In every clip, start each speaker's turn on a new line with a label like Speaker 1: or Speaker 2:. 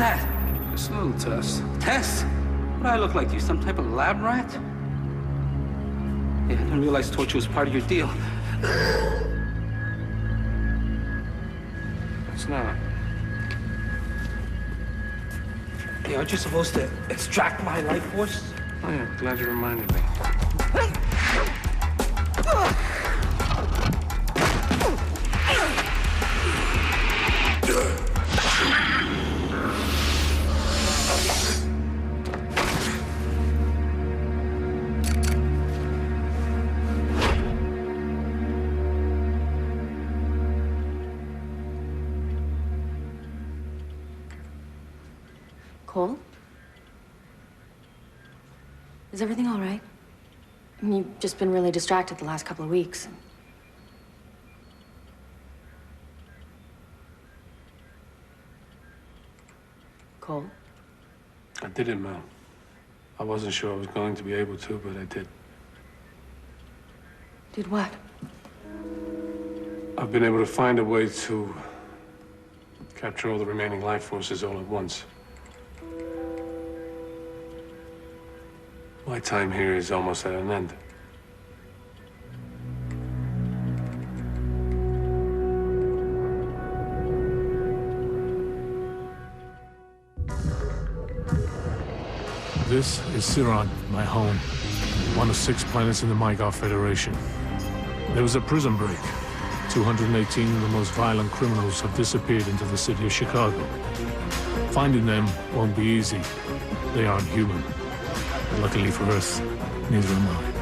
Speaker 1: that?
Speaker 2: Just a little test.
Speaker 1: Test? What do I look like? You some type of lab rat? Yeah, I didn't realize torture was part of your deal.
Speaker 2: It's not.
Speaker 1: Yeah, aren't you supposed to extract my life force?
Speaker 2: Oh, yeah, glad you reminded me.
Speaker 3: Cole? Is everything all right? I mean, you've just been really distracted the last couple of weeks. Cole?
Speaker 2: I did it, Mel. I wasn't sure I was going to be able to, but I did.
Speaker 3: Did what?
Speaker 2: I've been able to find a way to capture all the remaining life forces all at once. My time here is almost at an end.
Speaker 4: This is Siron, my home. One of 6 planets in the Mygar Federation. There was a prison break. 218 of the most violent criminals have disappeared into the city of Chicago. Finding them won't be easy. They aren't human. But luckily for Earth, neither am I.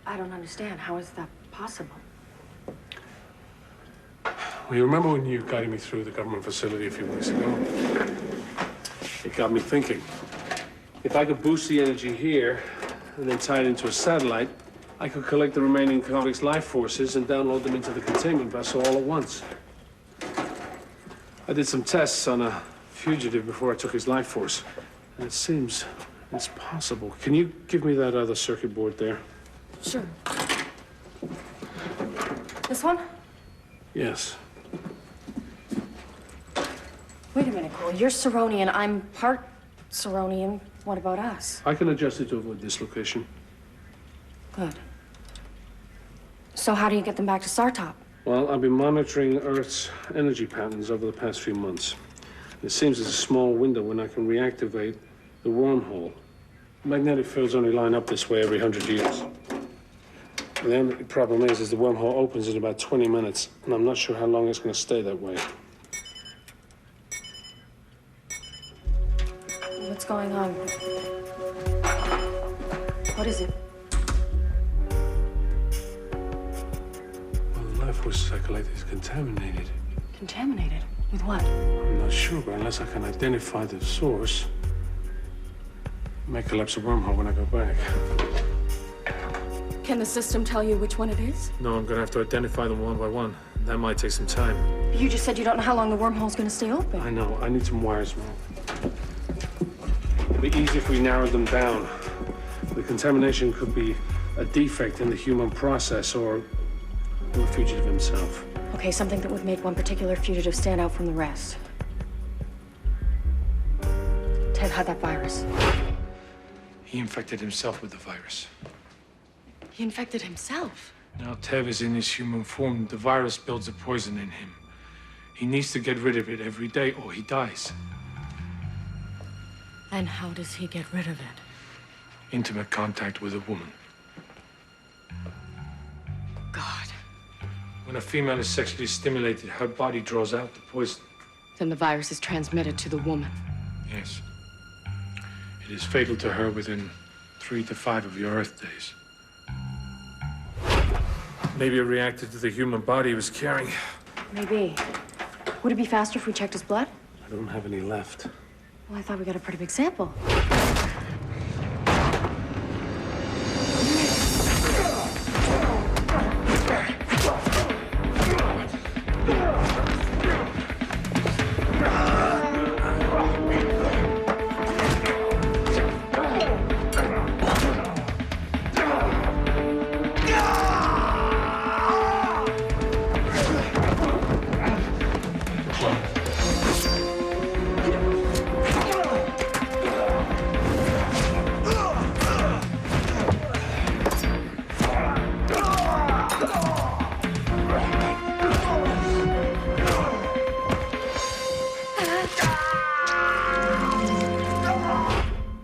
Speaker 3: I don't understand. How is that possible?
Speaker 2: Well, you remember when you guided me through the government facility a few weeks ago? It got me thinking. If I could boost the energy here and then tie it into a satellite, I could collect the remaining convicts' life forces and download them into the containment vessel all at once. I did some tests on a fugitive before I took his life force, and it seems it's possible. Can you give me that other circuit board there?
Speaker 3: Sure. This one?
Speaker 2: Yes.
Speaker 3: Wait a minute, Cole. You're Ceronian. I'm part Ceronian. What about us?
Speaker 2: I can adjust it to avoid dislocation.
Speaker 3: Good. So how do you get them back to Sartop?
Speaker 2: Well, I've been monitoring Earth's energy patterns over the past few months. It seems there's a small window when I can reactivate the wormhole. Magnetic fields only line up this way every 100 years. And the only problem is the wormhole opens in about 20 minutes, and I'm not sure how long it's going to stay that way.
Speaker 3: What's going on? What is it?
Speaker 2: Well, the life force I collected is contaminated.
Speaker 3: Contaminated? With what?
Speaker 2: I'm not sure, but unless I can identify the source, I may collapse the wormhole when I go back.
Speaker 3: Can the system tell you which one it is?
Speaker 4: No, I'm gonna have to identify them one by one. That might take some time.
Speaker 3: You just said you don't know how long the wormhole's gonna stay open.
Speaker 2: I know. I need some wires, Mel. It'd be easy if we narrowed them down. The contamination could be a defect in the human process or the fugitive himself.
Speaker 3: Okay, something that would make one particular fugitive stand out from the rest. Ted had that virus.
Speaker 4: He infected himself with the virus.
Speaker 3: He infected himself.
Speaker 4: Now Tev is in his human form. The virus builds a poison in him. He needs to get rid of it every day or he dies.
Speaker 3: And how does he get rid of it?
Speaker 4: Intimate contact with a woman.
Speaker 3: God.
Speaker 4: When a female is sexually stimulated, her body draws out the poison.
Speaker 3: Then the virus is transmitted to the woman.
Speaker 4: Yes. It is fatal to her within 3 to 5 of your Earth days. Maybe it reacted to the human body he was carrying.
Speaker 3: Maybe. Would it be faster if we checked his blood?
Speaker 2: I don't have any left.
Speaker 3: Well, I thought we got a pretty big sample.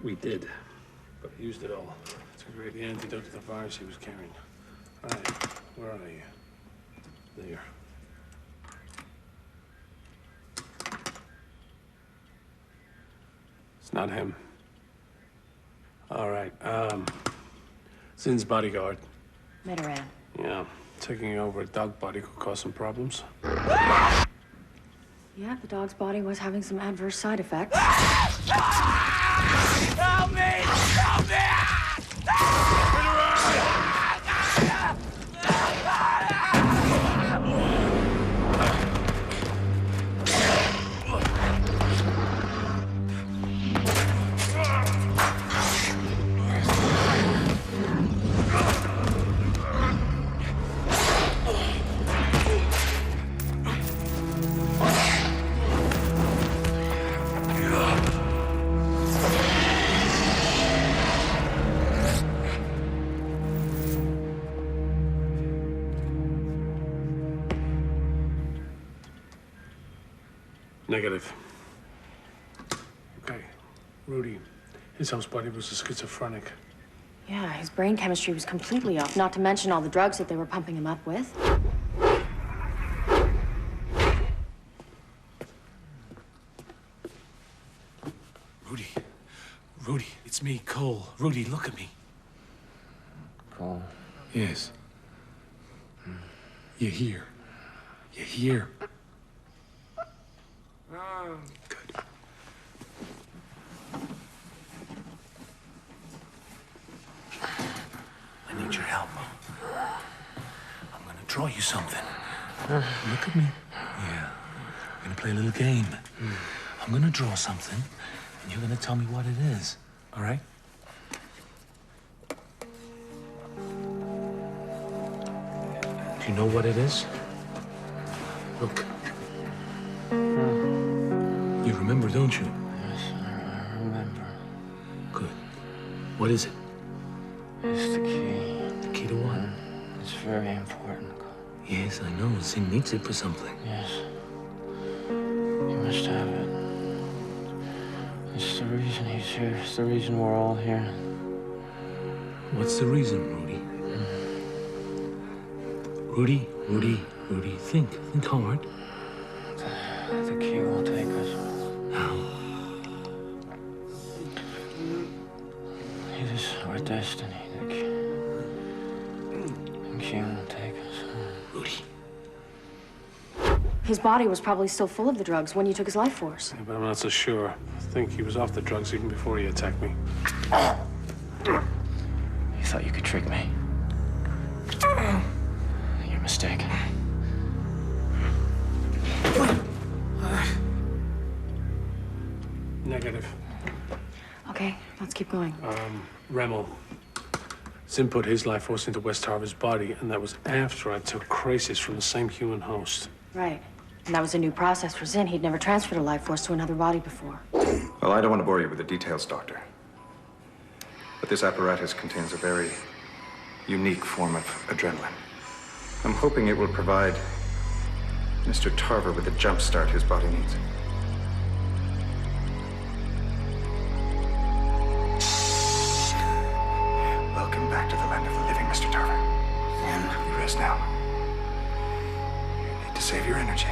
Speaker 2: We did, but he used it all. It's a great antidote to the virus he was carrying. All right, where are you? There. It's not him. All right, Zin's bodyguard.
Speaker 3: Metaran.
Speaker 2: Yeah, taking over a dog body could cause some problems.
Speaker 3: Yeah, the dog's body was having some adverse side effects.
Speaker 1: Help me! Help me!
Speaker 2: Negative. Okay, Rudy. His house buddy was a schizophrenic.
Speaker 3: Yeah, his brain chemistry was completely off, not to mention all the drugs that they were pumping him up with.
Speaker 4: Rudy, it's me, Cole. Rudy, look at me.
Speaker 5: Cole?
Speaker 4: Yes. You're here. You're here. Good. I need your help. I'm gonna draw you something. Look at me. Yeah. We're gonna play a little game. I'm gonna draw something, and you're gonna tell me what it is. All right? Do you know what it is? Look. You remember, don't you?
Speaker 5: Yes, I remember.
Speaker 4: Good. What is it?
Speaker 5: It's the key.
Speaker 4: The key to what?
Speaker 5: It's very important, Cole.
Speaker 4: Yes, I know. Zing needs it for something.
Speaker 5: Yes. You must have it. It's the reason he's here. It's the reason we're all here.
Speaker 4: What's the reason, Rudy? Rudy, think hard.
Speaker 5: The key will take us.
Speaker 4: How?
Speaker 5: It is our destiny. The key will take us.
Speaker 4: Rudy.
Speaker 3: His body was probably still full of the drugs when you took his life force.
Speaker 2: Yeah, but I'm not so sure. I think he was off the drugs even before he attacked me.
Speaker 5: You thought you could trick me? Your mistake.
Speaker 2: Negative.
Speaker 3: Okay, let's keep going.
Speaker 2: Remmel. Zin put his life force into West Harbor's body, and that was after I took crisis from the same human host.
Speaker 3: Right. And that was a new process for Zin. He'd never transferred a life force to another body before.
Speaker 6: Well, I don't want to bore you with the details, Doctor. But this apparatus contains a very unique form of adrenaline. I'm hoping it will provide Mr. Tarver with the jump start his body needs. Welcome back to the land of the living, Mr. Tarver. You rest now. You need to save your energy.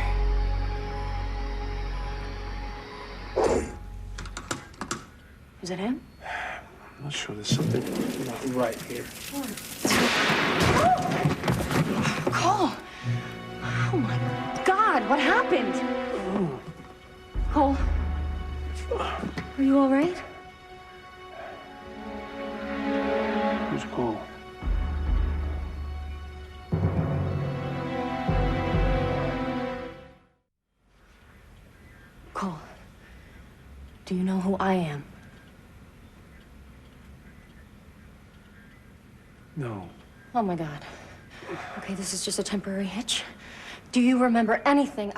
Speaker 3: Is it him?
Speaker 2: I'm not sure. There's something not right here.
Speaker 3: Cole! Oh my God, what happened? Cole, are you all right?
Speaker 2: Who's Cole?
Speaker 3: Cole, do you know who I am?
Speaker 2: No.
Speaker 3: Oh my God. Okay, this is just a temporary hitch. Do you remember anything